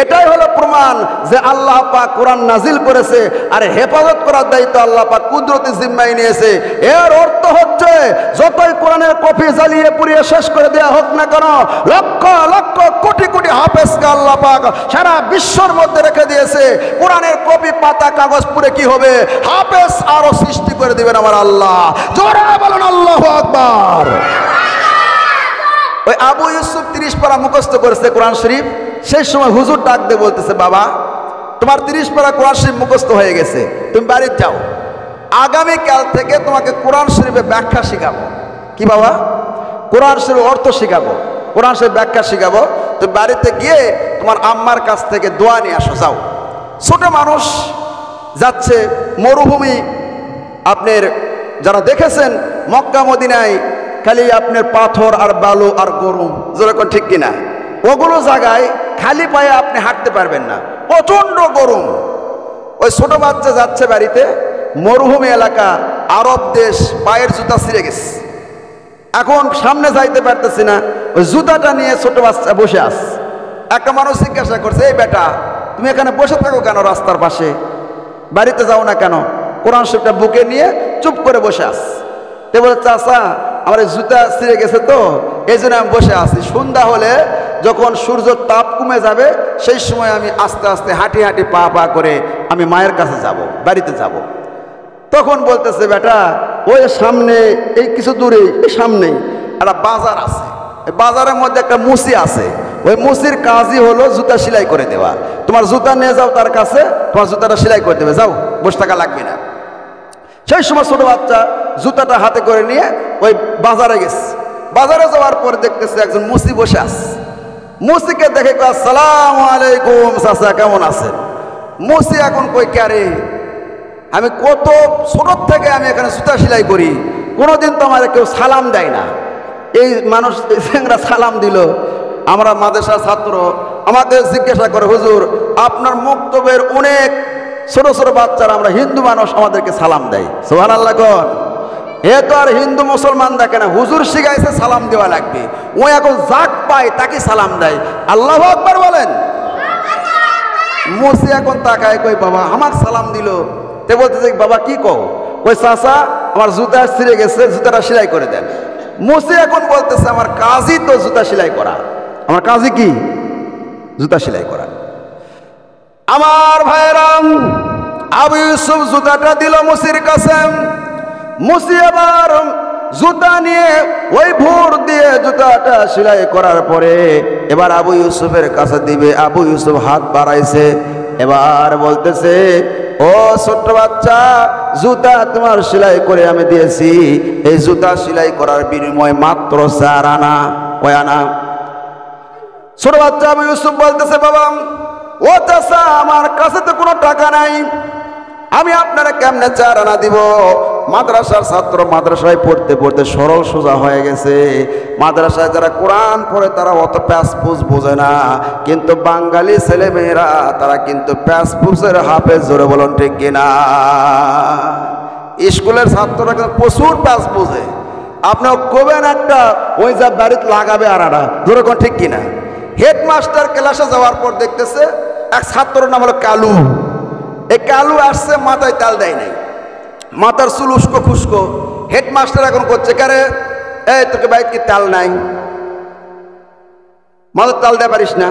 এটাই হলো প্রমাণ যে আল্লাহ পাক কোরআন নাজিল করেছে আর হেফাজত করার দায়িত্ব আল্লাহ পাক কুদরতি জিম্মায় নিয়েছে। এর অর্থ হচ্ছে যতই কোরআনের কপি জ্বালিয়ে পুড়িয়ে শেষ করে দেওয়া হোক না কেন, লক্ষ লক্ষ কোটি কোটি হাফেজকে আল্লাহ পাক সারা বিশ্বর মধ্যে রেখে দিয়েছে। কোরআনের কপি পাতা কাগজ পুড়ে কি হবে, হাফেজ আরো সৃষ্টি করে দিবেন আমার আল্লাহ। জোরে বলুন আল্লাহু আকবার। ওই আবু ইউসুফ 30 পারা মুখস্থ করেছে কোরআন শরীফ। সেই সময় হুজুর ডাক দিয়ে বলতেছে, বাবা তোমার 30 পারা কোরআন শরীফ মুখস্থ হয়ে গেছে, তুমি বাড়িতে যাও, আগামীকাল থেকে তোমাকে কোরআন শরীফের ব্যাখ্যা শিখাবো। কি বাবা? কোরআন শরীফ অর্থ শিখাবো, কোরআন শরীফ ব্যাখ্যা শিখাবো। তুমি বাড়িতে গিয়ে তোমার আম্মার কাছ থেকে দোয়া নিয়ে আসো, যাও। ছোট মানুষ যাচ্ছে মরুভূমি, আপনার যারা দেখেছেন মক্কা মদিনায় খালি আপনার পাথর আর বালু আর গরম, যেরকম ঠিক কিনা, ওগুলো জায়গায় খালি পায়ে আপনি হাঁটতে পারবেন না, প্রচন্ড গরম। ওই ছোট বাচ্চা যাচ্ছে বাড়িতে, মরুভূমি এলাকা, আরব দেশ, পায়ের জুতা ছিঁড়ে গেছে, এখন সামনে যাইতে পারতেছি না, ওই জুতাটা নিয়ে ছোট বাচ্চা বসে আস। একটা মানুষ জিজ্ঞাসা করছে, এই বেটা তুমি এখানে বসে থাকো কেন রাস্তার পাশে, বাড়িতে যাও না কেন? কোরআন শরীফটা বুকে নিয়ে চুপ করে বসে আস। তে বলে, চাচা আমার এই জুতা ছিঁড়ে গেছে তো এই জন্য আমি বসে আছি, সন্ধ্যা হলে যখন সূর্যের তাপ কমে যাবে সেই সময় আমি আস্তে আস্তে হাঁটি হাঁটি পা পা করে আমি মায়ের কাছে যাব, বাড়িতে যাব। তখন বলতেছে, বেটা ওই সামনে এই কিছু দূরে এই সামনেই একটা বাজার আছে, বাজারের মধ্যে একটা মুসি আছে, ওই মুসির কাজই হলো জুতা সেলাই করে দেওয়া। তোমার জুতা নিয়ে যাও তার কাছে, তোমার জুতাটা সেলাই করে দেবে, যাও, বসে থাকা লাগবে না। সেই সময় ছোট বাচ্চা জুতাটা হাতে করে নিয়ে ওই বাজারে গেছে। বাজারে যাওয়ার পরে দেখতেছে একজন মুসি বসে আছে। মুসিকে দেখে কয়, আসসালামু আলাইকুম চাচা, কেমন আছেন? মুসি এখন কই, ক্যারে আমি কত ছোট থেকে আমি এখানে জুতা সেলাই করি, কোনোদিন তো আমার কেউ সালাম দেয় না। এই মানুষ সালাম দিল। আমরা মাদ্রাসার ছাত্র, আমাদের জিজ্ঞাসা করে, হুজুর আপনার মুক্তবের অনেক ছোট ছোট বাচ্চারা, আমরা হিন্দু মানুষ, আমাদেরকে সালাম দেয়। সুবহানাল্লাহ কোন? এ তো আর হিন্দু মুসলমান দেখে না, হুজুর শিখাইছে সালাম দেওয়া লাগবে। ও এখন যাক পায় তাকে সালাম দেয়। আল্লাহু আকবার বলেন। মুসি এখন তাকায়, কই বাবা আমার সালাম দিল। তে বলতেছে, বাবা কি কও? ওই চাচা আমার জুতা ছিঁড়ে গেছে, জুতাটা সেলাই করে দেন। মুসি এখন বলতেছে, আমার কাজই তো জুতা সেলাই করা, আমার কাজই কি? জুতা সেলাই করা। আমার ভাইরাম, আবু ইউসুফ জুতাটা দিল মুসির কাছে। মুসি আবার জুতা নিয়ে ওই ভোর দিয়ে জুতাটা সেলাই করার পরে এবার আবু ইউসুফের কাছে দিবে। আবু ইউসুফ হাত বাড়াইছে, এবার বলতেছে, ও ছোট্ট বাচ্চা, জুতা তোমার সেলাই করে আমি দিয়েছি, এই জুতা সেলাই করার বিনিময় মাত্র 4 আনা। কয় আনা? ছোট বাচ্চা আবু ইউসুফ বলতেছে, বাবা ও চাচা আমার কাছে তো কোনো টাকা নাই, আমি আপনারা কেমনে 4 আনা দিব? মাদ্রাসার ছাত্র, মাদ্রাসায় পড়তে পড়তে সরল সোজা হয়ে গেছে। মাদ্রাসায় যারা কোরআন পড়ে তারা অত প্যাসপুস বোঝে না, কিন্তু বাঙালি ছেলে মেয়েরা তারা কিন্তু প্যাসপুসের হাফেজ। জোরে বলুন ঠিক কিনা? স্কুলের ছাত্ররা কিন্তু প্রচুর প্যাস বোঝে। আপনার কবেন একটা, ওই যা বাড়িতে লাগাবে আর একটা। জোরে কোন ঠিক কিনা? হেডমাস্টার ক্লাসে যাওয়ার পর দেখতেছে এক ছাত্রের নাম হলো কালু। এই কালু আসছে, মাথায় তাল দেয় নাই, মাথার চুল উস্কো খুস্কো। হেডমাস্টার এখন করছে, কারে এই তোকে বাইক কি তাল নাই, মাথার তাল দেয় পারিস না,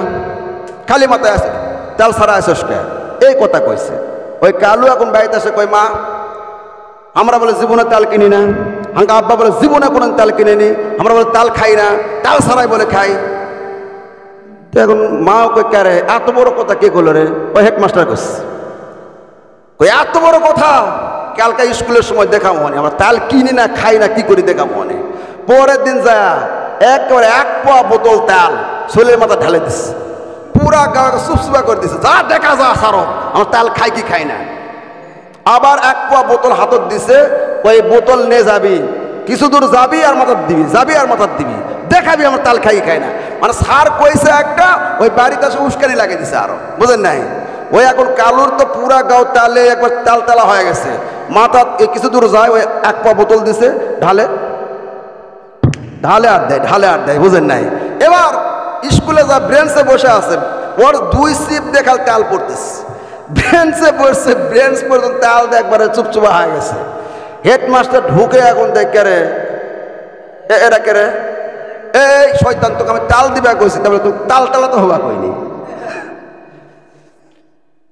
খালি মাথায় আছে তাল ছাড়া আসিস কে? এই কথা কইছে। ওই কালু এখন বাড়িতে আসে, কই মা আমরা বলে জীবনে তাল কিনি না, হাঙ্কা আব্বা বলে জীবনে কোনো তাল কিনে নি, আমরা বলে তাল খাই না, তাল ছাড়াই বলে খাই। তো এখন মা কই, কারে এত বড় কথা কে করলো রে? ওই হেডমাস্টার কইছে। কই এত বড় কথা কালকে স্কুলের সময় দেখা মনে, আমরা তাল কিনি না খাই না, কি করি দেখা মনে। পরের দিন যায় একেবারে 1 পোয়া বোতল তাল ছেলের মাথা ঢালে দিচ্ছে, পুরা গা সুপসুপা করে দিচ্ছে, যা দেখা যা সারো, আমরা তাল খাই কি খাই না। আবার 1 পোয়া বোতল হাতত দিছে, ওই বোতল নিয়ে যাবি, কিছু দূর যাবি আর মাথার দিবি, যাবি আর মাথার দিবি, দেখাবি আমরা তাল খাই খাই না। মানে সার কইছে একটা, ওই বাড়িতে এসে উস্কানি লাগিয়ে দিছে আরো, বুঝেন নাই? ওই এখন কালুর তো পুরা গাও তালে একবার তাল তালা হয়ে গেছে। মাথা কিছু দূর যায়, ওই 1 পা বোতল দিছে, ঢালে ঢালে আর দেয়, ঢালে আর দেয়, বুঝেন নাই? এবার স্কুলে যা ব্রেঞ্চে বসে আছে, ওর 2 সিপ দেখাল তেল পড়তেছে, বেঞ্চে বসছে, বেঞ্চ পর্যন্ত তেল দিয়ে একবারে চুপচুপা হয়ে গেছে। হেডমাস্টার ঢুকে এখন দেখে রে এরা কে রে, এই শয়তান তোকে আমি তাল দিবা কইছি, তাহলে তুই তাল টালা তো হবা কইনি।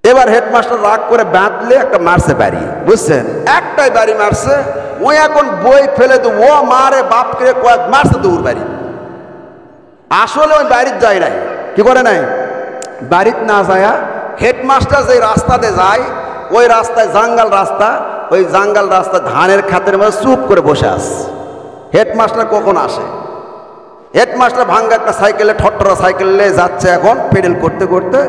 এবার হেডমাস্টার রাগ করে বাঁধলে একটা মারছে বাড়ি, বুঝছেন, একটাই বাড়ি মারছে। ওই এখন বই ফেলে তো ও মারে বাপকে কয়েক মারছে দৌড় বাড়ি। আসলে ওই বাড়ির যায় নাই, কি করে নাই, বাড়িতে না যায় হেডমাস্টার যে রাস্তাতে যায় ওই রাস্তায় জাঙ্গাল রাস্তা, ওই জাঙ্গাল রাস্তা ধানের খাতের মধ্যে চুপ করে বসে আছে। হেডমাস্টার কখন আসে? হেডমাস্টার ভাঙ্গা একটা সাইকেলে ঠট্টরা সাইকেলে যাচ্ছে এখন পেডেল করতে করতে,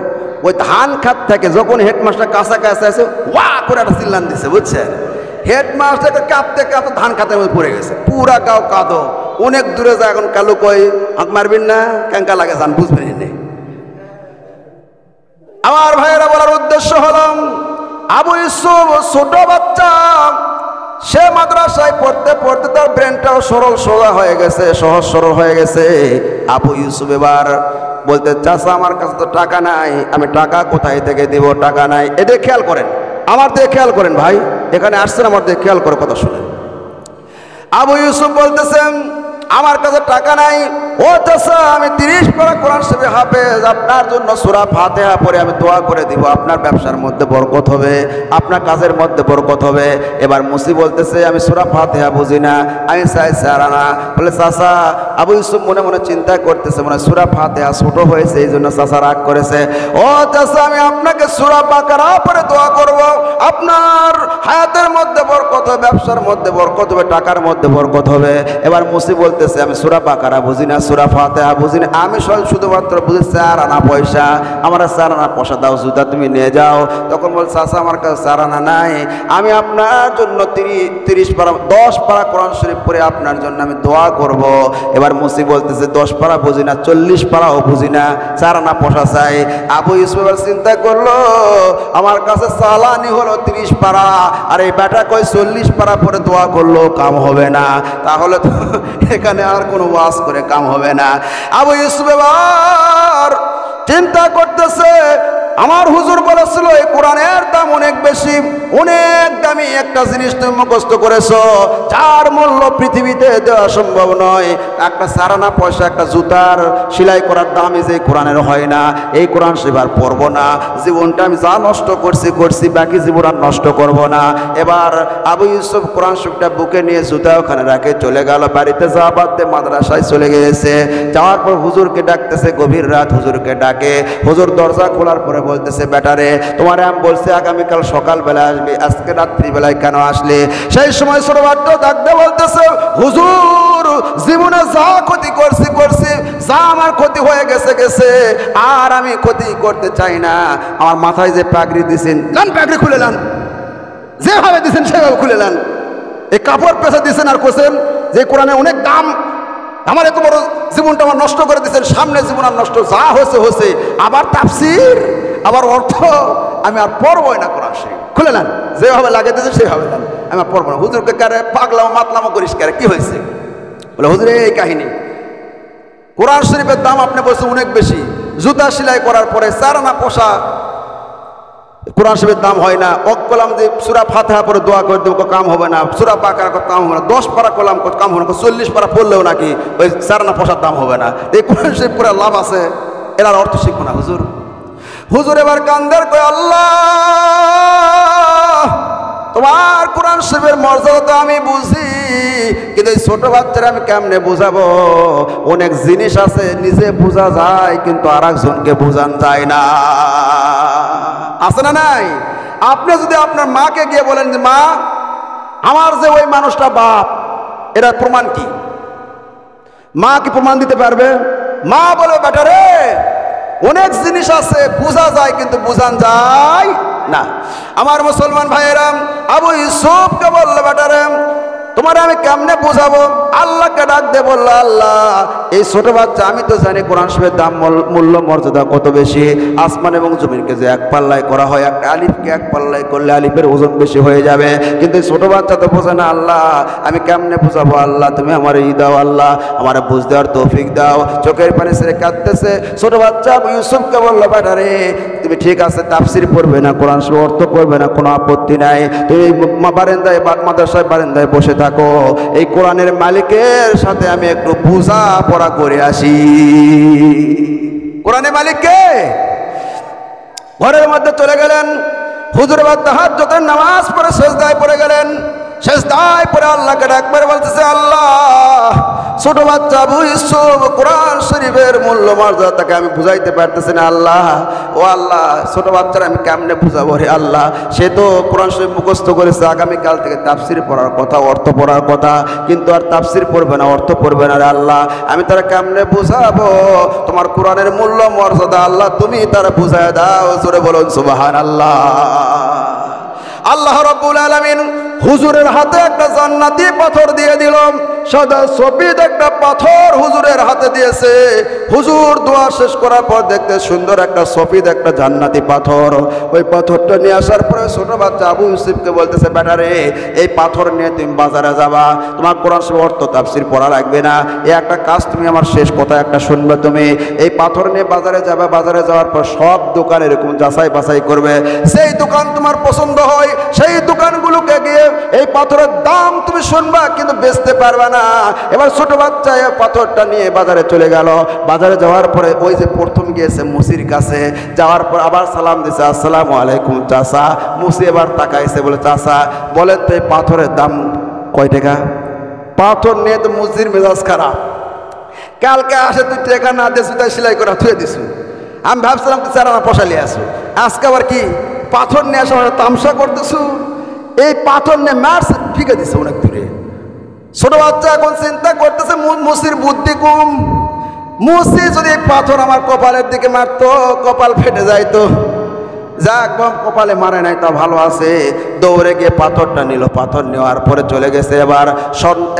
ওই ধান খাত থেকে যখন হেডমাস্টার কাছাকাছি আছে ওয়া করে একটা চিল্লান দিছে, বুঝছেন। হেডমাস্টার কাঁপতে কাঁপতে ধান খাতের মধ্যে পড়ে গেছে, পুরা গাও কাদো, অনেক দূরে যায়। এখন কালু কই হাঁক মারবেন না, ক্যাঙ্কা লাগে যান, বুঝবেন না। আমার ভাইয়েরা বলার উদ্দেশ্য হল আবু ইউসুফ ছোট বাচ্চা, সে মাদ্রাসায় পড়তে পড়তে তার ব্রেনটাও সরল সোজা হয়ে গেছে, সহজ সরল হয়ে গেছে। আবু ইউসুফ এবার বলতে, চাচা আমার কাছে তো টাকা নাই, আমি টাকা কোথায় থেকে দিব, টাকা নাই। এদের খেয়াল করেন, আমার দিকে খেয়াল করেন ভাই, এখানে আসছেন আমার দিকে খেয়াল করে কথা শুনেন। আবু ইউসুফ বলতেছেন আমার কাছে টাকা নাই। ও চাচা আমি 30 পারা কোরআন শরীফ হাফেজ, আপনার জন্য সূরা ফাতিহা পড়ে আমি দোয়া করে দিব, আপনার ব্যবসার মধ্যে বরকত হবে, আপনার কাজের মধ্যে বরকত হবে। এবার মুসি বলতেছে আমি সূরা ফাতিহা বুঝি না, আমি চাই সারানা। বলে চাচা, আবু ইউসুফ মনে মনে চিন্তা করতেছে মনে সূরা ফাতিহা ছোট হয়েছে এই জন্য চাচা রাগ করেছে। ও চাচা আমি আপনাকে সূরা বাকারা পড়ে দোয়া করব, আপনার হায়াতের মধ্যে বরকত হবে, ব্যবসার মধ্যে বরকত হবে, টাকার মধ্যে বরকত হবে। এবার মুসি বলতেছে আমি সূরা বাকারা বুঝি না, সূরা ফাতিহা বুঝি না, আমি শুধুমাত্র বুঝি 4 আনা পয়সা, আমার 4 আনা পয়সা দাও, জুতা তুমি নিয়ে যাও। তখন বল চাচা আমার কাছে 4 আনা নাই, আমি আপনার জন্য 30 পারা 10 পারা কোরআন শরীফ পড়ে আপনার জন্য আমি দোয়া করব। এবার মুসি বলতেছে 10 পারা বুঝি না, 40 পারাও বুঝি না, 4 আনা পয়সা চাই। আবু ইউসুফ এবার চিন্তা করলো আমার কাছে চালানি হলো 30 পারা, আর এই বেটা কই 40 পারা পরে দোয়া করলো কাম হবে না, তাহলে তো এখানে আর কোনো ওয়াজ করে কাম হবে না। আবু ইউসুফ এবার চিন্তা করতেছে আমার হুজুর বলেছিল এই কোরআনের দাম অনেক বেশি, অনেক দামি একটা জিনিস তুমি মুখস্থ করেছো, যার মূল্য পৃথিবীতে দেওয়া সম্ভব নয়। একটা 4 আনা পয়সা একটা জুতার সেলাই করার দামই যে কোরআনের হয় না, এই কোরআন সেবার পড়বো না, জীবনটা আমি যা নষ্ট করছি বাকি জীবন আর নষ্ট করব না। এবার আবু ইউসুফ কোরআন শরীফটা বুকে নিয়ে জুতা ওখানে রাখে চলে গেল, বাড়িতে যাওয়া বাদ দিয়ে মাদ্রাসায় চলে গিয়েছে। যাওয়ার পর হুজুরকে ডাকতেছে, গভীর রাত হুজুরকে ডাকে। হুজুর দরজা খোলার পরে বলতেছে বেটারে তোমারে আমি বলছি আগামীকাল সকালবেলা আসবি, আজকে রাত্রিবেলায় কেন আসলে? সেই সময় ছোট বাচ্চা ডাকতে বলতেছে হুজুর জীবনে যা ক্ষতি করছি যা আমার ক্ষতি হয়ে গেছে আর আমি ক্ষতি করতে চাই না। আমার মাথায় যে পাগড়ি দিছেন, লান পাগড়ি খুলে লান, যেভাবে দিছেন সেভাবে খুলে লান। এই কাপড় পেঁচে দিছেন আর কোসেন যে কোরআনে অনেক দাম, আমার এত বড় জীবনটা আমার নষ্ট করে দিচ্ছেন, সামনে জীবন আর নষ্ট, যা হয়েছে আবার তাফসীর আবার অর্থ, আমি আর পড়বই না কোরআন শরীফ, খুলে নেন, যেভাবে লাগে দিয়েছে সেভাবে নেন, আমি আর পড়বো না। হুজুরকে কারে পাগলামো মাতলামো করিস কারে, কি হয়েছে? বলে হুজুর এই কাহিনী, কোরআন শরীফের দাম আপনি বলছেন অনেক বেশি, জুতা সেলাই করার পরে 4 আনা পয়সা কোরআন শরীফের দাম হয় না। কলাম যে সূরা ফাতিহা পরে দোয়া করে দেবো কাম হবে না, সূরা বাকারা কাম হবে না, 10 পারা কলাম কাম হবে না, 40 পারা পড়লেও নাকি ওই 4 আনা পয়সার দাম হবে না। এই কোরআন শরীফ পুরো লাভ আছে, এর অর্থ শিখবো না হুজুর। হুজুর এবার কান্দার কই আল্লাহ তোমার কোরআন শরীফের মর্যাদা তো আমি বুঝি, কিন্তু এই ছোট বাচ্চারা আমি কেমনে বুঝাবো? অনেক জিনিস আছে নিজে বোঝা যায় কিন্তু আর একজনকে বোঝান যায় না, আছে না নাই? আপনি যদি আপনার মাকে গিয়ে বলেন যে মা আমার যে ওই মানুষটা বাপ, এটার প্রমাণ কি? মা কি প্রমাণ দিতে পারবে? মা বলে বেটা রে অনেক জিনিস আছে বোঝা যায় কিন্তু বোঝান যায় না। আমার মুসলমান ভাইয়েরা আবু ইউসুফকে বললো বেটা রে তোমারে আমি কেমনে বুঝাবো? আল্লাহকে ডাক দিয়ে বললো আল্লাহ এই ছোট বাচ্চা, আমি তো জানি কোরআন শরীফের দাম মূল্য মর্যাদা কত বেশি। আসমান এবং জমিনকে যে এক পাল্লায় করা হয়, একটা আলিফকে এক পাল্লায় করলে আলিফের ওজন বেশি হয়ে যাবে, কিন্তু এই ছোট বাচ্চা তো বোঝে না। আল্লাহ আমি কেমনে বুঝাবো? আল্লাহ তুমি আমার ই দাও, আল্লাহ আমার বুঝ দেওয়ার তৌফিক দাও। চোখের পানি ছেড়ে কাঁদতেছে ছোট বাচ্চা। আবু ইউসুফকে বললো, বেটা রে তুমি ঠিক আছে তাফসির পড়বে না, কোরআন শরীফ অর্থ করবে না, কোনো আপত্তি নাই, তুমি বারান্দায় মাদ্রাসায় বারান্দায় বসে থাকো, এই কোরআনের মালিকের সাথে আমি একটু বুঝা পড়া করে আসি। কোরআনের মালিক কে? ঘরের মধ্যে চলে গেলেন। হুজুর তাহাজ্জুদের নামাজ পড়ে সেজদায় পড়ে গেলেন। সেজদায় পড়ে আল্লাহকে ডাকবার বলতেছে, আল্লাহ ছোট বাচ্চা আবু ইউসুফ কোরআন শরীফের মূল্য মর্যাদা তাকে আমি বুঝাইতে পারতেছি না। আল্লাহ ও আল্লাহ ছোট বাচ্চারা আমি কেমনে বুঝাবো রে আল্লাহ? সে তো কোরআন শরীফ মুখস্থ করেছে, আগামীকাল থেকে তাফসির পড়ার কথা, অর্থ পড়ার কথা, কিন্তু আর তাফসির পড়বে না, অর্থ পড়বে না রে আল্লাহ। আমি তারা কেমনে বুঝাবো তোমার কোরআনের মূল্য মর্যাদা? আল্লাহ তুমি তারা বুঝায় দাও। জোরে বলুন সুবহানাল্লাহ। আল্লাহ রাব্বুল আলামিন হুজুরের হাতে একটা জান্নাতি পাথর দিয়ে দিল। সাদা সফেদ একটা পাথর হুজুরের হাতে দিয়েছে। হুজুর দোয়া শেষ করার পর দেখতে সুন্দর একটা সফেদ একটা জান্নাতি পাথর। ওই পাথরটা নিয়ে আসার পরে ছোট বাচ্চা আবু ইউসুফকে বলতেছে, বেটা রে এই পাথর নিয়ে তুমি বাজারে যাবা, তোমার কোরআন শরীফ অর্থ তাফসির পড়া লাগবে না, এই একটা কাজ তুমি আমার শেষ কথা একটা শুনবে, তুমি এই পাথর নিয়ে বাজারে যাবে, বাজারে যাওয়ার পর সব দোকান এরকম যাচাই বাছাই করবে, সেই দোকান তোমার পছন্দ হয় সেই দোকানগুলোকে গিয়ে এই পাথরের দাম তুমি শুনবা, কিন্তু বেচতে পারবে না। এবার ছোট বাচ্চা পাথরটা নিয়ে বাজারে চলে গেল। বাজারে যাওয়ার পরে ওই যে প্রথম গিয়েছে মুসির কাছে, যাওয়ার পর আবার সালাম দিয়েছে, আসসালামু আলাইকুম চাচা। মুসি এবার তাকাইছে, বলে চাচা বলেন তো এই পাথরের দাম কয় টাকা? পাথর নিয়ে তো মুসির মেজাজ খারাপ। কালকে আসে তুই টাকা না দিয়েছি, তাই সেলাই করা থুয়ে দিছু। আমি ভাবছিলাম তুই চার আনা পয়সা আসো, আজকে আবার কি পাথর নিয়ে আসা তামসা করতেছু? এই পাথর নিয়ে মার্স ফিকে দিছে অনেক দূরে। ছোট বাচ্চা এখন চিন্তা করতেছে মুসির বুদ্ধি কম, মুসি যদি পাথর আমার কপালের দিকে মারতো কপাল ফেটে যাইতো। যাক বাম কপালে মারে নাই, তা ভালো আছে। দৌড়ে গিয়ে পাথরটা নিল, পাথর নেওয়ার পরে চলে গেছে। এবার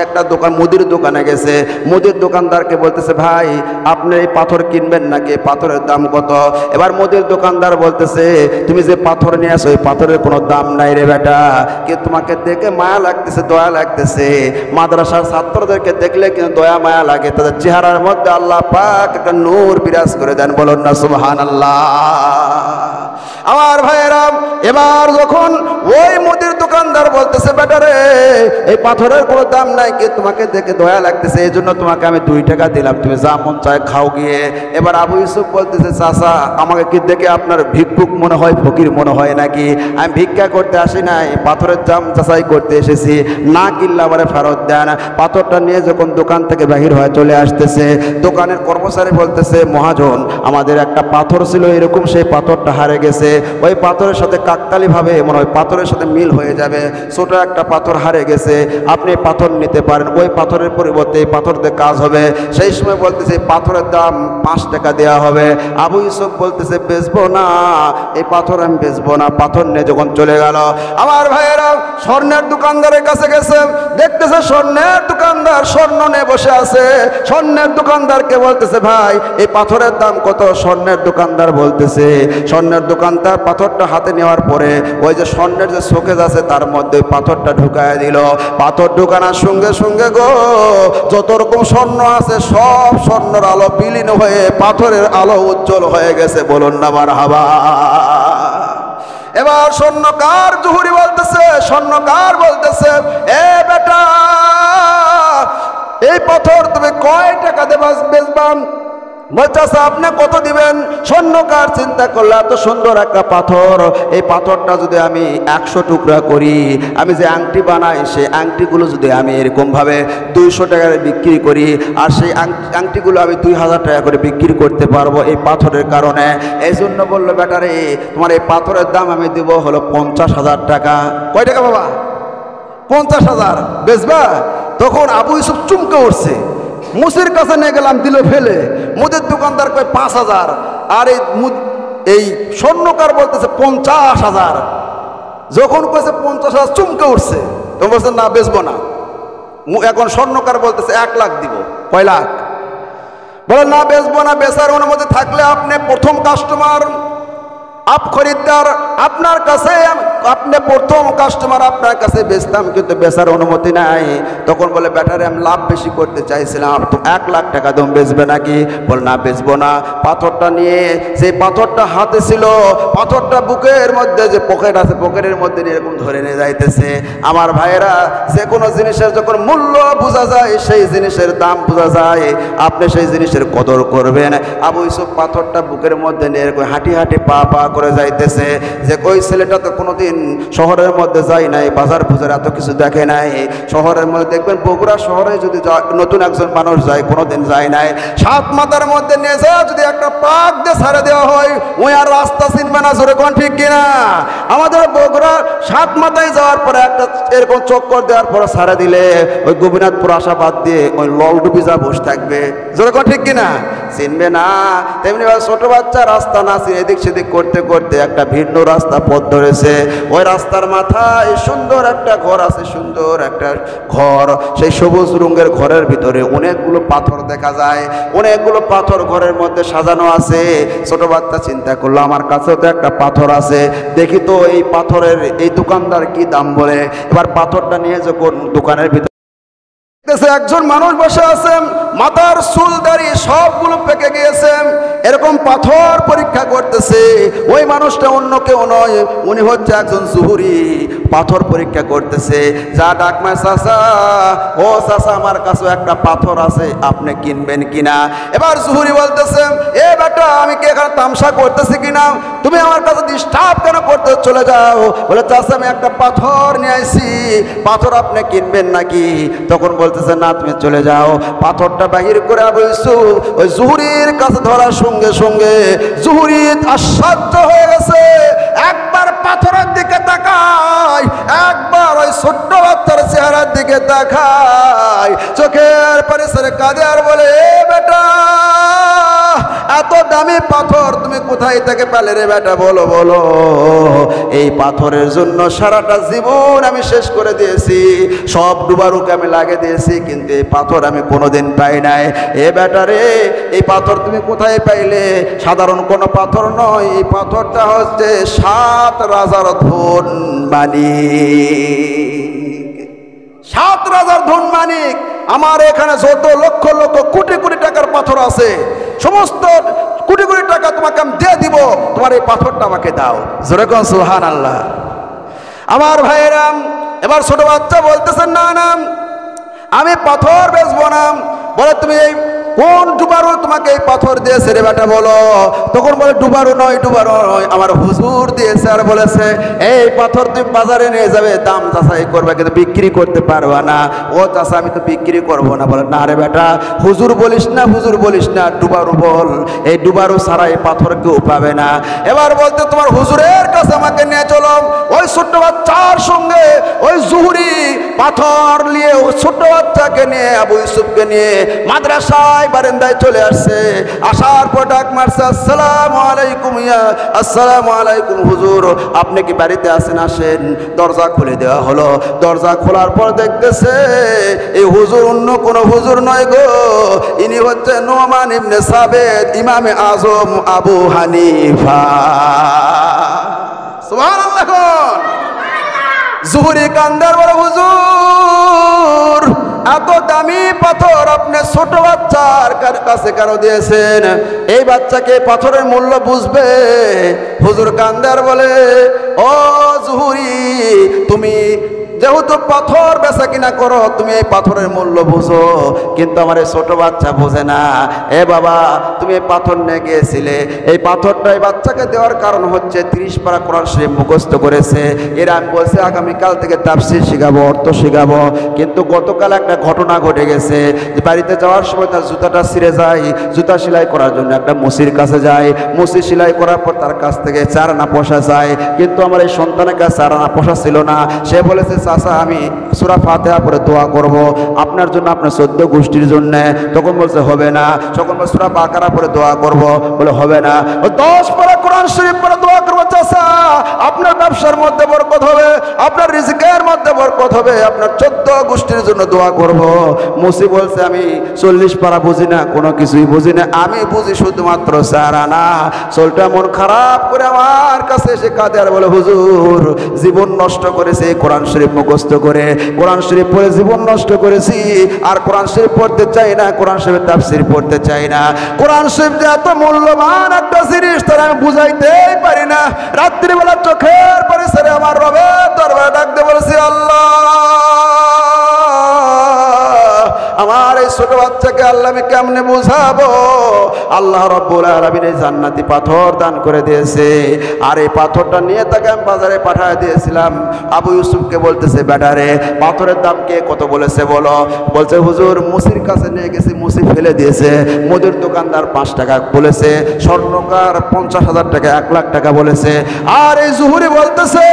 একটা দোকান মুদির দোকানে গেছে। মুদির দোকানদারকে বলতেছে, ভাই আপনি এই পাথর কিনবেন নাকি? পাথরের দাম কত? এবার মুদির দোকানদার বলতেছে, তুমি যে পাথর নিয়ে আসো এই পাথরের কোনো দাম নাই রে বেটা, কিন্তু তোমাকে দেখে মায়া লাগতেছে, দয়া লাগতেছে। মাদ্রাসার ছাত্রদেরকে দেখলে কিন্তু দয়া মায়া লাগে, তাদের চেহারার মধ্যে আল্লাহ পাক একটা নূর বিরাজ করে দেন। বলুন না সুবহানাল্লাহ। আমার ভাইয়েরা, এবার যখন ওই মুদির দোকানদার বলতেছে, বেটা রে এই পাথরের কোনো দাম নাই, কি তোমাকে দেখে দয়া লাগতেছে, এই জন্য তোমাকে আমি 2 টাকা দিলাম, তুমি যা মন চায় খাও গিয়ে। এবার আবু ইউসুফ বলতেছে, চাচা আমাকে কি দেখে আপনার ভিক্ষুক মনে হয়, ফকির মনে হয় নাকি? আমি ভিক্ষা করতে আসি নাই, পাথরের দাম যাচাই করতে এসেছি, না কিনলে আমারে ফেরত দেন। পাথরটা নিয়ে যখন দোকান থেকে বাহির হয়ে চলে আসতেছে, দোকানের কর্মচারী বলতেছে, মহাজন আমাদের একটা পাথর ছিল এরকম, সেই পাথরটা হারে গেছে। ওই পাথরের সাথে কাকতালি ভাবে মনে হয় পাথরের সাথে মিল হয়ে যাবে, ছোট একটা পাথর হারে গেছে, আপনি পাথর নিতে পারেন, ওই পাথরের পরিবর্তে এই পাথর দিয়ে কাজ হবে। সেই সময় বলতেছে পাথরের দাম 5 টাকা দেওয়া হবে। আবু ইউসুফ বলতেছে, বেচবো না, এই পাথর আমি বেচবো না। পাথর নিয়ে যখন চলে গেল, আমার ভাইয়েরা স্বর্ণের দোকানদারের কাছে গেছে, দেখতেছে স্বর্ণের দোকানদার স্বর্ণ নিয়ে বসে আছে। স্বর্ণের দোকানদারকে বলতেছে, ভাই এই পাথরের দাম কত? স্বর্ণের দোকানদার বলতেছে, স্বর্ণের দোকানদার পাথরটা হাতে নেওয়ার পরে ওই যে স্বর্ণের যে শোকেস আছে তার মধ্যে পাথরটা ঢুকায় দিল। পাথর ঢুকানোর সঙ্গে সঙ্গে গো যত রকম স্বর্ণ আছে সব স্বর্ণের আলো বিলীন হয়ে পাথরের আলো উজ্জ্বল হয়ে গেছে। বলুন না মারহাবা। এবার স্বর্ণকার জুহুরি বলতেছে, স্বর্ণকার বলতেছে, এ বেটা এই পাথর তুমি কয় টাকা দেবা বেচবা? বলছে আপনি কত দিবেন? স্বর্ণকার চিন্তা করলে, এত সুন্দর একটা পাথর, এই পাথরটা যদি আমি 100 টুকরা করি, আমি যে আংটি বানাই সেই আংটিগুলো যদি আমি এরকমভাবে 200 টাকায় বিক্রি করি, আর সেই আংটিগুলো আমি 2000 টাকা করে বিক্রি করতে পারবো এই পাথরের কারণে। এই জন্য বললো, বেটারে তোমার এই পাথরের দাম আমি দিব হলো 50,000 টাকা। কয় টাকা বাবা? 50,000 বেচবা? তখন আবু ইউসুফ চমকে উঠছে। মুসির কাছে নিয়ে গেলাম, দিল ফেলে। মুদির দোকানদার কয় 5,000, আর এই স্বর্ণকার বলতেছে 50,000। যখন কয়েছে 50,000 চমকে উঠছে, তখন বলছে না বেচবো না। এখন স্বর্ণকার বলতেছে 1 লাখ দিব। কয় লাখ? বলে না বেচবো না, বেচার অনুমতি থাকলে আপনি প্রথম কাস্টমার, খরিদ্দার আপনার কাছে, আপনি প্রথম কাস্টমার, আপনার কাছে বেচতাম, কিন্তু বেচার অনুমতি নাই। তখন বলে ব্যাটারে আমি লাভ বেশি করতে চাইছিলাম, তো 1 লাখ টাকা দাম বেচবে নাকি? বল না বেচবো না। পাথরটা নিয়ে, সেই পাথরটা হাতে ছিল, পাথরটা বুকের মধ্যে যে পকেট আছে পকেটের মধ্যে নিয়ে এরকম ধরে নিয়ে যাইতেছে। আমার ভাইয়েরা, যে কোনো জিনিসের যখন মূল্য বোঝা যায়, সেই জিনিসের দাম বোঝা যায়, আপনি সেই জিনিসের কদর করবেন। আবু ইউসুফ পাথরটা বুকের মধ্যে নিয়ে এরকম হাঁটি হাঁটি পা পা করে যাইতেছে। যে ওই ছেলেটা তো কোনোদিন শহরের মধ্যে যায় নাই, বাজার বুজার এত কিছু দেখে নাই। শহরের মধ্যে দেখবেন বগুড়া শহরে যদি নতুন একজন মানুষ যায়, কোনোদিন যায় নাই, 7 মাথার মধ্যে নিয়ে যায় যদি একটা পাক দিয়ে ছাড়ে দেওয়া হয়, ওই আর রাস্তা চিনবে না। জোরে কোন ঠিক কিনা? আমাদের বগুড়া 7 মাথায় যাওয়ার পরে একটা এরকম চক্কর দেওয়ার পরে ছাড়ে দিলে ওই গোপীনাথপুর আশাবাদ দিয়ে ওই ললডুবি যা বসে থাকবে। জোরে কোন ঠিক কিনা? চিনবে না। তেমনি ছোট বাচ্চা রাস্তা না চিনে এদিক সেদিক করতে করতে একটা ভিন্ন রাস্তা পথ ধরেছে। ওই রাস্তার মাথায় সুন্দর একটা ঘর আছে, সুন্দর একটা ঘর। সেই সবুজ রঙের ঘরের ভিতরে অনেকগুলো পাথর দেখা যায়, অনেকগুলো পাথর ঘরের মধ্যে সাজানো আছে। ছোট বাচ্চা চিন্তা করলো আমার কাছেও তো একটা পাথর আছে, দেখি তো এই পাথরের এই দোকানদার কি দাম বলে। এবার পাথরটা নিয়ে যখন দোকানের ভিতরে একজন মানুষ বসে আছেন, মাথার চুল দাড়ি সবগুলো পেকে গিয়েছে, এরকম পাথর পরীক্ষা করতেছে। ওই মানুষটা অন্য কেউ নয়, উনি হচ্ছে একজন জুহুরি, পাথর পরীক্ষা করতেছে। যা ডাকমা চাচা, ও চাচা আমার কাছে একটা পাথর আছে, আপনি কিনবেন কিনা? এবার জুহুরি বলতেছে, এ বেটা আমি কি এখানে তামসা করতেছি কিনা? তুমি আমার কাছে ডিস্টার্ব কেন করতে? চলে যাও। বলে চাচা আমি একটা পাথর নিয়ে আইছি, পাথর আপনি কিনবেন নাকি? তখন বলতেছে না তুমি চলে যাও। পাথরটা বাহির করে আবু ইউসুফ ওই জুহুরির কাছে ধরার সঙ্গে সঙ্গে জুহুরি আশ্চর্য হয়ে গেছে। একবার পাথরের দিকে তাকায়, একবার ওই ছোট্ট বাচ্চার চেহারার দিকে তাকায়, চোখের পানি ছেড়ে কাঁদে আর বলে, এ বেটা এত দামি পাথর তুমি কোথায় থেকে পেলে রে বেটা? বলো বলো। এই পাথরের জন্য সারাটা জীবন আমি শেষ করে দিয়েছি, সব ডুবারুকে আমি লাগিয়ে দিয়েছি, কিন্তু এই পাথর আমি কোনোদিন পাই নাই। এ বেটা রে, এই পাথর তুমি কোথায় পাইলে? সাধারণ কোনো পাথর নয়, এই পাথরটা হচ্ছে 7 রাজার ধন মানিক। 7 রাজার ধন মানিক। আমার এখানে যত লক্ষ লক্ষ কোটি কোটি টাকার পাথর আছে, সমস্ত কোটি কোটি টাকা তোমাকে আমি দিয়ে দিব, তোমার এই পাথরটা আমাকে দাও। জোরে কোন সুবহানাল্লাহ। আমার ভাইয়েরা, এবার ছোট বাচ্চা বলতেছেন না না আমি পাথর বেচবো না। বলে তুমি এই কোন ডুবারু তোমাকে এই পাথর দিয়েছে রে বেটা বলো? তখন বলে ডুবারু নয়, ডুবারু নয়, আমার হুজুর দিয়েছে। আর বলেছে এই পাথর তুমি বাজারে নিয়ে যাবে, দাম যাচাই করবে, কিন্তু বিক্রি করতে পারবা না। ও চাষা আমি তো বিক্রি করবো না। বলে না রে বেটা, হুজুর বলিস না, হুজুর বলিস না, ডুবারু বল। এই ডুবারু ছাড়া এই পাথর কেউ পাবে না। এবার বলতে তোমার হুজুরের কাছে আমাকে নিয়ে চলো। ওই ছোট্ট বাচ্চার সঙ্গে ওই জুহুরি পাথর নিয়ে ওই ছোট্ট বাচ্চাকে নিয়ে আবু ইউসুফকে নিয়ে মাদ্রাসায় বারান্দায় চলে আসছে। আসার পর ডাক মারছে, আসসালামু আলাইকুম। ইয়া আসসালামু আলাইকুম হুজুর, আপনি কি বাড়িতে আছেন? আসেন। দরজা খুলে দেওয়া হলো। দরজা খোলার পর দেখতেছে এই হুজুর অন্য কোনো হুজুর নয় গো, ইনি হচ্ছে নোমান ইবনে সাবেত, ইমামে আজম আবু হানিফা। সুবহানাল্লাহ। জুহুরি কান্দার বড় হুজুর, এত দামি পাথর আপনি ছোট বাচ্চার কাছে কেন দিয়েছেন? এই বাচ্চাকে পাথরের মূল্য বুঝবে? হুজুর কান্দার বলে, ও জুহুরি, তুমি যেহেতু পাথর বেচা কিনা করো, তুমি এই পাথরের মূল্য বুঝো, কিন্তু আমার এই ছোট বাচ্চা বোঝে না। এ বাবা, তুমি এই পাথর নিয়ে গিয়েছিলে, এই পাথরটা এই বাচ্চাকে দেওয়ার কারণ হচ্ছে 30 পারা কোরআন শরীফ মুখস্থ করেছে। এরা আমি বলছি আগামীকাল থেকে তাফসীর শিখাবো, অর্থ শিখাবো, কিন্তু গতকাল একটা ঘটনা ঘটে গেছে যে বাড়িতে যাওয়ার সময় তার জুতাটা ছিঁড়ে যায়। জুতা সেলাই করার জন্য একটা মুসির কাছে যায়। মুসি সেলাই করার পর তার কাছ থেকে 4 আনা পয়সা যায়, কিন্তু আমার এই সন্তানের কাছে 4 আনা পয়সা ছিল না। সে বলেছে, চাচা আমি সূরা ফাতিহা পড়ে দোয়া করব আপনার জন্য, আপনার 14 গোষ্ঠীর জন্য। তখন বলছে হবে না। তখন বলছে সূরা বাকারা পড়ে দোয়া করব। বলে হবে না। 10 পারা কোরআন শরীফ পড়ে দোয়া করব চাচা, আপনার ব্যবসার মধ্যে বরকত হবে, আপনার রিজিকের মধ্যে বরকত হবে, আপনার 14 গোষ্ঠীর জন্য দোয়া করব। মুসি বলছে আমি 40 পারা বুঝি না, কোনো কিছুই বুঝি না, আমি বুঝি শুধুমাত্র 4 আনা। সোলটা মন খারাপ করে আমার কাছে এসে কাঁদে আর বলে, হুজুর জীবন নষ্ট করেছে কোরআন শরীফ মুখস্থ করে, কোরআন শরীফ পড়ে জীবন নষ্ট করেছি, আর কোরআন শরীফ পড়তে চাই না, কোরআন শরীফের তাফসীর পড়তে চাই না। কোরআন শরীফ যে এত মূল্যবান একটা জিনিস তারা আমি বুঝাইতেই পারি না। রাত্রিবেলা চোখের পরিসরে আমার রবের দরবারে ডাক দিয়ে বলেছি, আল্লাহ আমার এই ছোট বাচ্চাকে আল্লাহ আমি কেমনে বুঝাবো। আল্লাহ রাব্বুল আলামিন এই জান্নাতি পাথর দান করে দিয়েছে, আর এই পাথরটা নিয়ে তাকে আমি বাজারে পাঠিয়ে দিয়েছিলাম। আবু ইউসুফকে বলতেছে, বেটারে পাথরের দাম কে কত বলেছে বলো? বলছে, হুজুর মুসির কাছে নিয়ে গেছি, মুসি ফেলে দিয়েছে। মুদির দোকানদার 5 টাকা বলেছে, স্বর্ণকার 50,000 টাকা, 1 লাখ টাকা বলেছে। আর এই জুহুরি বলতেছে,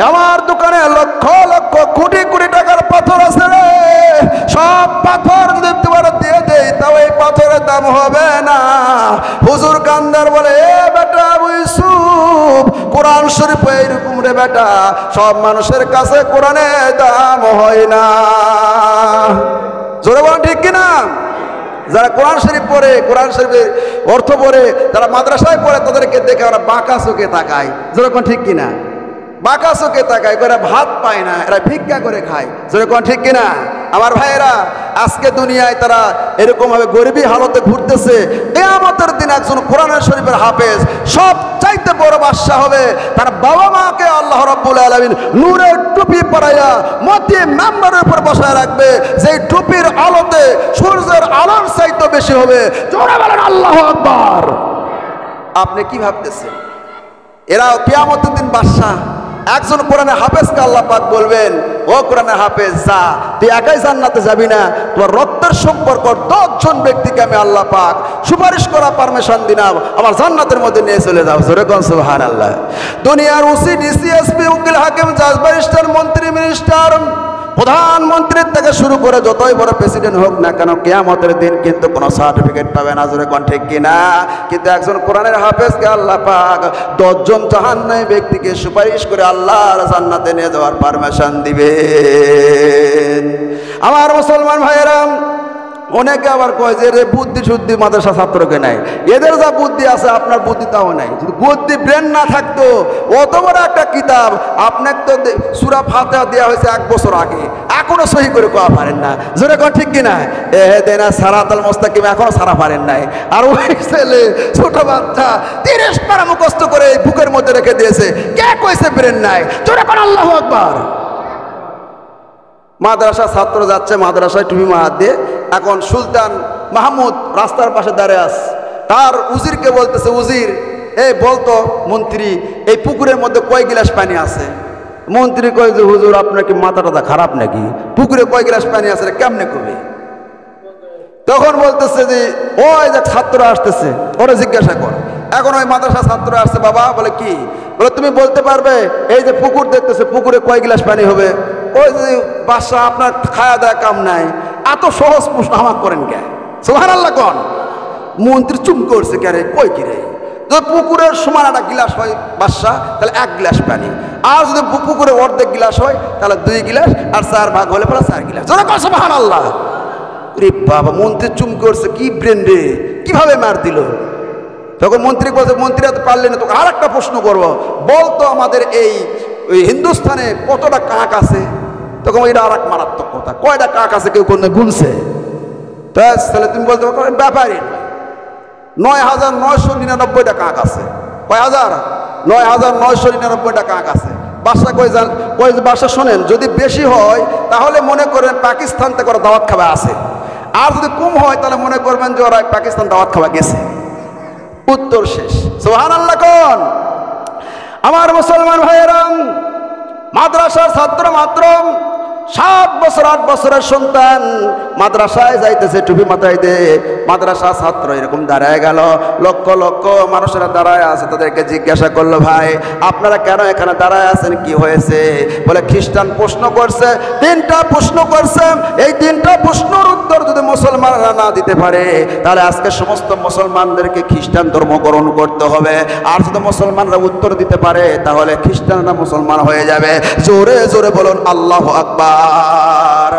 আমার দোকানে লক্ষ লক্ষ কোটি কোটি টাকার পাথর আছে রে, সব পাথর যদি তোমার দিয়ে দেই তাও এই পাথরের দাম হবে না। হুজুর কান্দার বলে, এ বেটা আবু ইউসুফ, কোরআন শরীফ এইরকম রে বেটা, সব মানুষের কাছে কোরআনের দাম হয় না। জোরে বলেন ঠিক কিনা? যারা কোরআন শরীফ পড়ে, কোরআন শরীফের অর্থ পড়ে, যারা মাদ্রাসায় পড়ে, তাদেরকে দেখে ওরা বাঁকা চোখে তাকায়। যেরকম ঠিক কিনা? বাঁকা চোখে তাকায়, এরা ভাত পায় না, এরা ভিক্ষা করে খায়। যেরকম ঠিক কিনা? আমার ভাইয়েরা, আজকে দুনিয়ায় তারা এরকম ভাবে গরিবী হালতে ঘুরতেছে। কিয়ামতের দিন একজন কোরআনের শরীফের হাফেজ সব চাইতে বড় বাদশা হবে। তার বাবা মাকে আল্লাহ রাব্বুল আলামিন নূরের টুপি পরাইয়া মধ্যে মেম্বারের উপর বসায় রাখবে, যেই টুপির আলোতে সূর্যের আলোর চাইতে বেশি হবে। জোরে বলেন আল্লাহু আকবার। আপনি কি ভাবতেছেন? এরা কিয়ামতের দিন বাদশা। একজন কোরআনের হাফেজকে আল্লাহ পাক বলবেন, ও কোরআনের হাফেজ, যা, তুই একাই জান্নাতে যাবি না, তোমার রক্তের সম্পর্ক 10 জন ব্যক্তিকে আমি আল্লাহ পাক সুপারিশ করা পারমিশন দিলাম, আমার জান্নাতের মধ্যে নিয়ে চলে যাও। জোরে কোন সুবহানাল্লাহ। দুনিয়ার ওসি, ডিসি, এসপি, উকিল, হাকিম, জাজ, ব্যারিস্টার, মন্ত্রী, মিনিস্টার, প্রধানমন্ত্রীর থেকে শুরু করে যতই বড় প্রেসিডেন্ট হোক না কেন, কিয়ামতের দিন কিন্তু কোনো সার্টিফিকেট পাবে না। জোরে কোন ঠিক কিনা? কিন্তু একজন কোরআনের হাফেজকে আল্লাহ পাক 10 জন জাহান্নামী ব্যক্তিকে সুপারিশ করে আল্লাহর জান্নাতে নিয়ে যাওয়ার পারমিশন দিবেন। আমার মুসলমান ভাইয়েরা, অনেকে আবার কয় যে রে বুদ্ধি শুদ্ধি মাদ্রাসা ছাত্রকে নাই। এদের যা বুদ্ধি আছে আপনার বুদ্ধি তাও নাই। যদি বুদ্ধি ব্রেন না থাকতো, অত বড় একটা কিতাব আপনাকে তো সূরা ফাতিহা দেওয়া হয়েছে 1 বছর আগে, এখনো সহি করে কোয়া পারেন না। জোরে কয় ঠিক কিনা? দেনা সিরাতাল মুস্তাকিম এখনো সারা পারেন নাই। আর ওই ছেলে ছোট বাচ্চা 30 পারা মুখস্থ করে বুকের মধ্যে রেখে দিয়েছে। কে কইছে ব্রেন নাই? জোরে কোন আল্লাহু আকবার। মাদ্রাসা ছাত্র যাচ্ছে মাদ্রাসায় টুপি মাহাত দিয়ে, এখন সুলতান মাহমুদ রাস্তার পাশে দাঁড়িয়ে আছে। তার উজিরকে বলতেছে, উজির এই বলতো মন্ত্রী, এই পুকুরের মধ্যে কয় গিলাস পানি আছে? মন্ত্রী কয় যে হুজুর আপনার কি মাথাটা খারাপ নাকি, পুকুরে কয় গিলাস পানি আছে কেমনে কবে? তখন বলতেছে যে ওই যে ছাত্র আসতেছে, ওরা জিজ্ঞাসা কর। এখন ওই মাদ্রাসা ছাত্র আসছে, বাবা বলে কি? বলে তুমি বলতে পারবে এই যে পুকুর দেখতেছে, পুকুরে কয় গিলাস পানি হবে? ওই যে বাদশা আপনার খায়া দেয়া কাম নাই, এত সহজ প্রশ্ন আমাকে করেন কে? সুবহানাল্লাহ কোন? মন্ত্রী চুপ করছে, কে রে কই কি রে? যদি পুকুরের সমান একটা গিলাস হয় বাদশা, তাহলে 1 গিলাস পানি। আর যদি পুকুরে অর্ধেক গিলাস হয় তাহলে 2 গিলাস, আর 4 ভাগ হলে পরে 4 গিলাস। জোরে কর সুবহানাল্লাহ। রে বাবা, মন্ত্রী চুপ করছে, কি ব্রেন রে, কিভাবে মার দিল? তখন মন্ত্রী বলছে, মন্ত্রী এত পারলে না, তোকে আর একটা প্রশ্ন করবো, বলতো আমাদের এই হিন্দুস্তানে কতটা কাক আছে? তখন এটা আর এক মারাত্মক কথা, কয়টা কাক আছে কেউ কোন গুনছে? তাহলে তুমি বলতে পারো ব্যাপারই 9,999টা কাক আছে। কয় হাজার? 9,999টা কাক আছে। বাদশা কই বাদশা শোনেন, যদি বেশি হয় তাহলে মনে করেন পাকিস্তান থেকে ওরা দাওয়াত খাওয়া আছে, আর যদি কম হয় তাহলে মনে করবেন যে ওরা পাকিস্তান দাওয়াত খাওয়া গেছে। উত্তর শেষ। সুবহানাল্লাহ কোন? আমার মুসলমান ভাইয়েরা, মাদ্রাসার ছাত্র মাত্র 7 বছর 8 বছরের সন্তান মাদ্রাসায় যাইতেছে টুপি মাথায় দিয়ে, মাদ্রাসা ছাত্র এরকম দাঁড়ায় গেল, লক্ষ লক্ষ মানুষেরা দাঁড়ায় আছে। তাদেরকে জিজ্ঞাসা করলো, ভাই আপনারা কেন এখানে দাঁড়ায় আছেন, কি হয়েছে? বলে খ্রিস্টান প্রশ্ন করছে, 3টা প্রশ্ন করছে। এই 3টা প্রশ্নের উত্তর যদি মুসলমানরা না দিতে পারে তাহলে আজকে সমস্ত মুসলমানদেরকে খ্রিস্টান ধর্ম গ্রহণ করতে হবে। আর যদি মুসলমানরা উত্তর দিতে পারে তাহলে খ্রিস্টানরা মুসলমান হয়ে যাবে। জোরে জোরে বলুন আল্লাহু আকবার।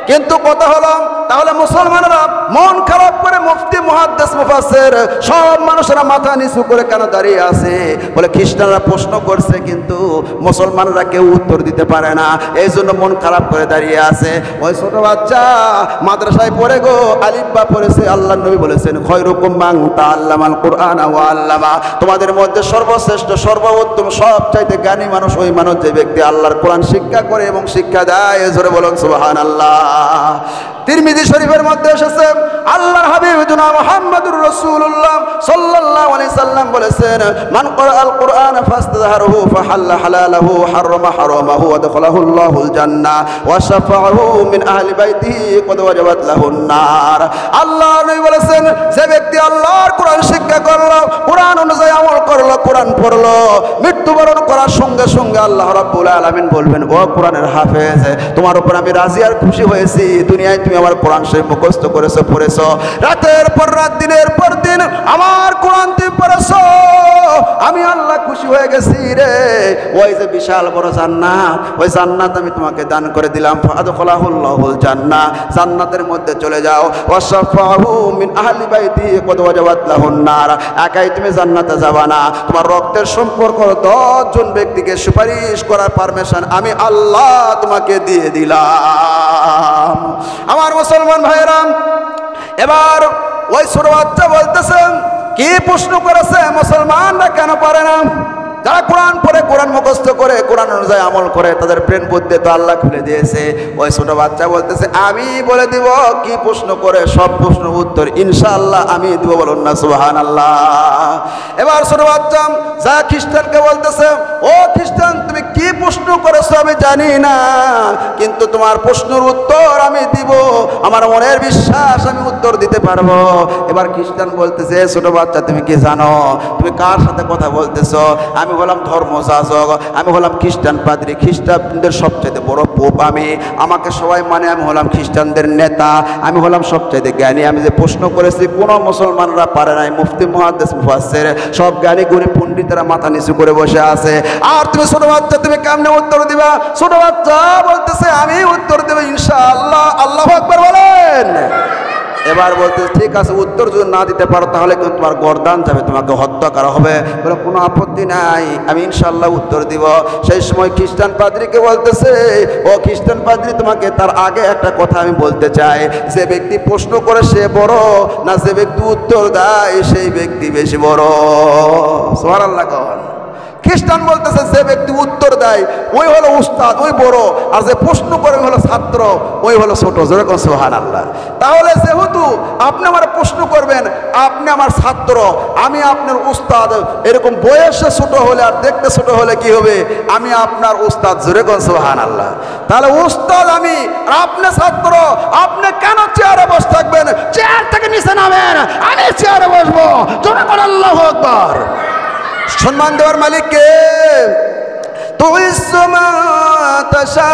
কিন্তু কথা হলো, তাহলে মুসলমানরা মন খারাপ করে মুফতি, মুহাদ্দিস, মুফাসসির সব মানুষেরা মাথা নিচু করে কেন দাঁড়িয়ে আছে? বলে খ্রিস্টানরা প্রশ্ন করছে কিন্তু মুসলমানরা কেউ উত্তর দিতে পারে না, এই জন্য মন খারাপ করে দাঁড়িয়ে আছে। ওই ছোট বাচ্চা মাদ্রাসায় পড়ে গো, আলিফ বা পড়েছে। আল্লাহ নবী বলেছেন, খয়রুকুম মান তাআল্লামাল কুরআন ওয়া আল্লামা, তোমাদের মধ্যে সর্বশ্রেষ্ঠ, সর্বোত্তম, সবচাইতে জ্ঞানী মানুষ ওই মানুষ যে ব্যক্তি আল্লাহর কোরআন শিক্ষা করে এবং শিক্ষা দেয়। জোরে বলুন সুবহানাল্লাহ। তিরমিজি শরীফের মধ্যে এসেছে, আল্লাহর হাবিব জনাব মুহাম্মদুর রাসূলুল্লাহ সাল্লাল্লাহু আলাইহি সাল্লাম বলেছেন, মান ক্বারাআল কুরআন ফাস্তাযহারহু ফাহাল্লা হালালাহু হারামা হারামাহু ওয়া দাখালাহুল্লাহুল জান্নাহ ওয়া শাফাআহু মিন আহলি বাইতিহি ক্বাদ ওয়াজাবাত লাহুন নার। আল্লাহ নবী বলেছেন, যে ব্যক্তি আল্লাহর কোরআন শিক্ষা করলো, কোরআন অনুযায়ী আমল করলো, কোরআন পড়লো, মৃত্যুবরণ করার সঙ্গে সঙ্গে আল্লাহ রাব্বুল আলামিন বলবেন, ও কোরআনের হাফেজ, তোমার উপর আমি রাজি আর খুশি হয়েছি। দুনিয়ায় তুমি আমার কোরআন শরীফ মুখস্থ করেছো, পড়েছো, রাতের পর রাত, দিনের পর দিন আমার কোরআন তুমি পড়েছো, আমি আল্লাহ খুশি হয়ে গেছি রে। ওই যে বিশাল বড় জান্নাত, ওই জান্নাত আমি তোমাকে দান করে দিলাম। ফাদখালাহুল্লাহুল জান্নাহ, জান্নাতের মধ্যে চলে যাও। ওয়াশাফাহু মিন আহলি বাইতি ক্বাদ ওয়াজাবাত লাহুন নার, একাই তুমি জান্নাতে যাবা না, তোমার রক্তের সম্পর্ক 10 জন ব্যক্তিকে সুপারিশ করার পারমিশন আমি আল্লাহ তোমাকে দিয়ে দিলাম। আমার মুসলমান ভাইরা, এবার ওই ছোট বাচ্চা বলতেছেন, কি প্রশ্ন করেছে মুসলমানরা কেন পারে না? যারা কোরআন পড়ে, কোরআন মুখস্থ করে, কোরআন অনুযায়ী আমল করে, তাদের ব্রেন বুদ্ধি তো আল্লাহ খুলে দিয়েছে। ওই ছোট বাচ্চা বলতেছে, আমি বলে দিব কি প্রশ্ন করে, সব প্রশ্নের উত্তর ইনশাআল্লাহ আমি দিব। বলুন না সুবহানাল্লাহ। এবার ছোট বাচ্চা যা খ্রিস্টানকে বলতেছে, ও খ্রিস্টান তুমি কি প্রশ্ন করেছো আমি জানি না, কিন্তু তোমার প্রশ্নের উত্তর আমি দিব, আমার মনের বিশ্বাস আমি উত্তর দিতে পারবো। এবার খ্রিস্টান বলতেছে, ছোট বাচ্চা তুমি কি জানো, তুমি কার সাথে কথা বলতেছো? আমি হলাম ধর্মযাজক, আমি হলাম খ্রিস্টান পাদ্রী, খ্রিস্টানদের সবচাইতে বড় পোপ আমি, আমাকে সবাই মানে, আমি হলাম খ্রিস্টানদের নেতা, আমি হলাম সবচাইতে জ্ঞানী। আমি যে প্রশ্ন করেছি কোনো মুসলমানরা পারে নাই, মুফতি, মুহাদ্দিস, মুফাসসির সব জ্ঞানী গুণী পণ্ডিতেরা মাথা নিচু করে বসে আছে। আর তুমি ছোট বাচ্চা তুমি কেমনে উত্তর দিবা? ছোট বাচ্চা বলতেছে, আমি উত্তর দেব ইনশাআল্লাহ। আল্লাহু আকবার বলেন। এবার বলতে, ঠিক আছে, উত্তর যদি না দিতে পারো তাহলে কিন্তু তোমার গর্দান যাবে, তোমাকে হত্যা করা হবে। বলে কোনো আপত্তি নাই, আমি ইনশাআল্লাহ উত্তর দিব। সেই সময় খ্রিস্টান পাদ্রীকে বলতেছে, ও খ্রিস্টান পাদ্রী, তোমাকে তার আগে একটা কথা আমি বলতে চাই, যে ব্যক্তি প্রশ্ন করে সে বড় না যে ব্যক্তি উত্তর দেয় সেই ব্যক্তি বেশি বড়? সুবহানাল্লাহ। খ্রিস্টান বলতেছে, যে ব্যক্তি উত্তর দেয় ওই হলো উস্তাদ, ওই বড়, আর যে প্রশ্ন করে ওই হলো ছাত্র, ওই হলো ছোট। যেরকম সুবহানাল্লাহ। তাহলে যেহেতু আপনি আমার প্রশ্ন করবেন, আপনি আমার ছাত্র, আমি আপনার উস্তাদ, এরকম বয়সে ছোট হলে আর দেখতে ছোট হলে কি হবে? আমি আপনার উস্তাদ। যেরকম সুবহানাল্লাহ। তাহলে উস্তাদ আমি, আর আপনি ছাত্র, আপনি কেন চেয়ারে বসে থাকবেন? চেয়ার থেকে নিচে নামেন, আমি চেয়ারে বসবো। যেরকম আল্লাহু আকবার। সম্মান দেওয়ার মালিক কে? তুইজ্জু মান তাশা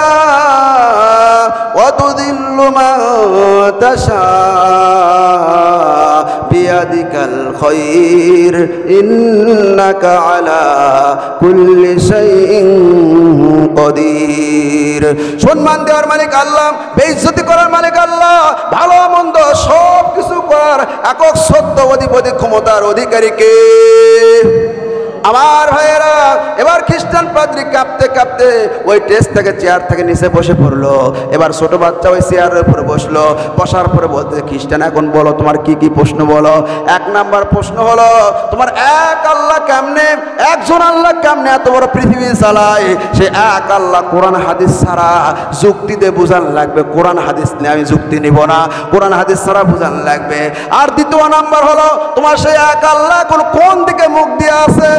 ওয়া তুযিল্লু মান তাশা বিয়াদিকাল খায়র ইন্নাকা আলা কুল্লি শাইইন কাদির। সম্মান দেওয়ার মালিক আল্লাহ, বেইজ্জতি করার মালিক আল্লাহ, ভালো মন্দ সব কিছু করার একক সত্য অধিপতি ক্ষমতার অধিকারী কে? আমার ভাইয়েরা, এবার খ্রিস্টান পাদ্রী কাঁপতে কাঁপতে ওই টেস্ট থেকে, চেয়ার থেকে নিচে বসে পড়লো। এবার ছোট বাচ্চা ওই চেয়ারের উপরে বসলো। বসার পরে বলতে, খ্রিস্টান এখন বলো তোমার কি কি প্রশ্ন বলো। 1 নাম্বার প্রশ্ন হলো, তোমার এক আল্লাহ কেমনে, একজন আল্লাহ কেমনে এত বড় পৃথিবী চালায়? সে এক আল্লাহ কোরআন হাদিস ছাড়া যুক্তি দিয়ে বুঝান লাগবে। কোরআন হাদিস নিয়ে আমি যুক্তি নিব না, কোরআন হাদিস ছাড়া বুঝান লাগবে। আর 2 নাম্বার হলো, তোমার সেই এক আল্লাহ এখন কোন দিকে মুখ দিয়ে আছে?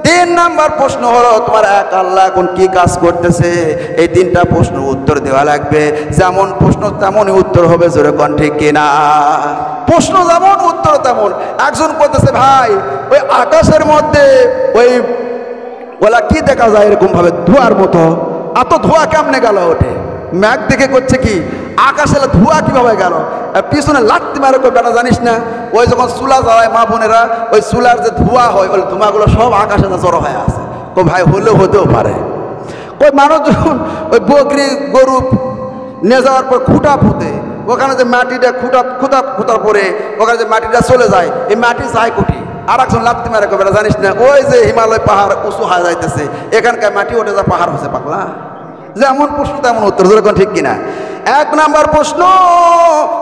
3 নাম্বার প্রশ্ন হলো, তোমার এক আল্লাহ এখন কি কাজ করতেছে? এই 3টা প্রশ্ন উত্তর দেওয়া লাগবে। যেমন প্রশ্ন তেমনই উত্তর হবে। জোরে কোন ঠিক কিনা? প্রশ্ন যেমন উত্তর তেমন। একজন বলতেছে ভাই ওই আকাশের মধ্যে ওই ওলা কি দেখা যায় এরকম ভাবে ধোঁয়ার মতো, এত ধোঁয়া কেমনে গেল ওঠে? ম্যাঘ দেখে করছে কি আকাশে ধোঁয়া কিভাবে গেল? পিছনে লাত্তি মারে কই বেটা জানিস না ওই যখন চুলা জ্বালায় মা বোনেরা ওই চুলার যে ধোঁয়া হয় ওই ধোঁয়াগুলো সব আকাশে জড়ো হয়ে আছে। কই ভাই হলেও হতেও পারে। ওই মানুষ যখন ওই বকরি গরু নিয়ে যাওয়ার পর খুঁটা পুঁতে ওখানে যে মাটিটা খুঁটার পরে ওখানে যে মাটিটা চলে যায় এই মাটি যায় কোটি। আর একজন লাত্তি মারে কই বেটা জানিস না ওই যে হিমালয় পাহাড় উঁচু হয়ে যাইতেছে এখানকার মাটি ওঠে যা পাহাড় হচ্ছে পাগলা। যেমন প্রশ্ন তেমন উত্তর, যেরকম ঠিক কিনা? এক নাম্বার প্রশ্ন,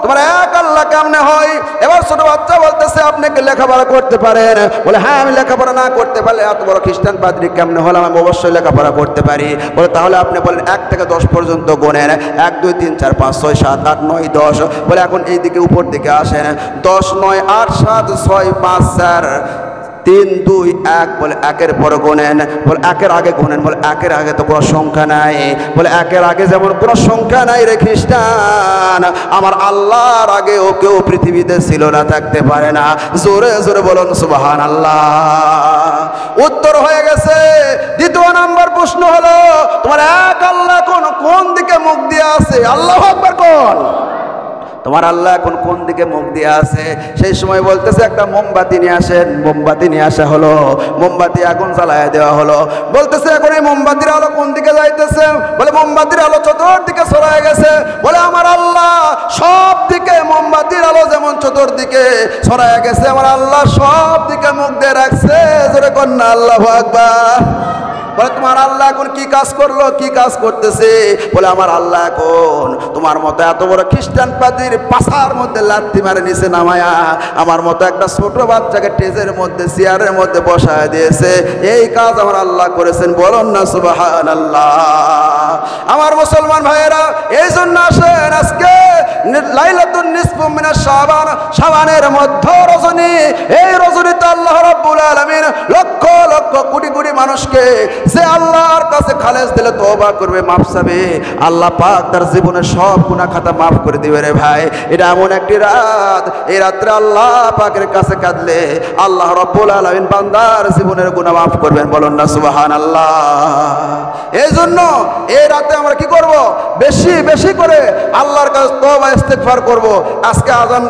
তোমার এক আল্লাহ কেমনে হয়? এবার ছোট বাচ্চা বলতেছে আপনি কি লেখাপড়া করতে পারেন? বলে হ্যাঁ আমি লেখাপড়া না করতে পারলে এত বড় খ্রিস্টান পাদ্রী কেমনে হলাম? আমি অবশ্যই লেখাপড়া করতে পারি। বলে তাহলে আপনি বলেন 1 থেকে 10 পর্যন্ত গোনেন, 1 2 3 4 5 6 7 8 9 10। বলে এখন এই দিকে উপর দিকে আসেন, 10 9 8 7 6 5 4 3 2 1। বলে 1-এর পরে গোনেন। বলে 1-এর আগে গোনেন। বলে 1-এর আগে তো কোনো সংখ্যা নাই। বলে 1-এর আগে যেমন কোনো সংখ্যা নাই রে খ্রিস্টান, আমার আল্লাহর আগে ও কেউ পৃথিবীতে ছিল না, থাকতে পারে না। জোরে জোরে বলুন সুবহানাল্লাহ। উত্তর হয়ে গেছে। দ্বিতীয় নাম্বার প্রশ্ন হলো তোমার এক আল্লাহ কোন দিকে মুখ দিয়ে আছে? আল্লাহু আকবার কোন? তোমার আল্লাহ এখন কোন দিকে মুখ দিয়ে আছে? সেই সময় বলতেছে একটা মোমবাতি নিয়ে আসেন। মোমবাতি নিয়ে আসা হলো, মোমবাতি আগুন জ্বালায় দেওয়া হলো। বলতেছে এখন এই মোমবাতির আলো কোন দিকে যাইতেছে? বলে মোমবাতির আলো চতুর্দিকে ছড়ায় গেছে। বলে আমার আল্লাহ সব দিকে মোমবাতির আলো যেমন চতুর্দিকে ছড়ায় গেছে, আমার আল্লাহ সব দিকে মুখ দিয়ে রাখছে। জোরে কন্যা আল্লাহু আকবার। বলে তোমার আল্লাহ এখন কি কাজ করলো, কি কাজ করতেছে? বলে আমার আল্লাহ এখন তোমার মতো এত বড় খ্রিস্টান পাদ্রীর পাছার মধ্যে লাথি মারে নিচে নামায়া আমার মতো একটা ছোট বাচ্চাকে টেজের মধ্যে চেয়ারের মধ্যে বসায় দিয়েছে। এই কাজ আমার আল্লাহ করেছেন। বলুন না সুবহানাল্লাহ। আমার মুসলমান ভাইয়েরা, এই জন্য আসেন আজকে লাইলাতুন নিসফু মিনাশ শাবান, শাবানের মধ্য রজনী। এই রজনীতে আল্লাহ রাব্বুল আলামিন লক্ষ লক্ষ কোটি কোটি মানুষকে যে আল্লাহর কাছে খালেস দিলে তওবা করবে, মাফ চাবে, আল্লাহ পাক তার জীবনের সব গুনাহ খাতা মাফ করে দিবে রে ভাই। এটা এমন একটি রাত, এই রাত্রে আল্লাহ পাকের কাছে কাঁদলে আল্লাহ রাব্বুল আলামিন বান্দার জীবনের গুনাহ মাফ করবেন। বলুন না সুবহানাল্লাহ। এই জন্য এই রাতে আমরা কি করব? বেশি বেশি করে আল্লাহর কাছে তওবা ইস্তেগফার করব। আজকে আজান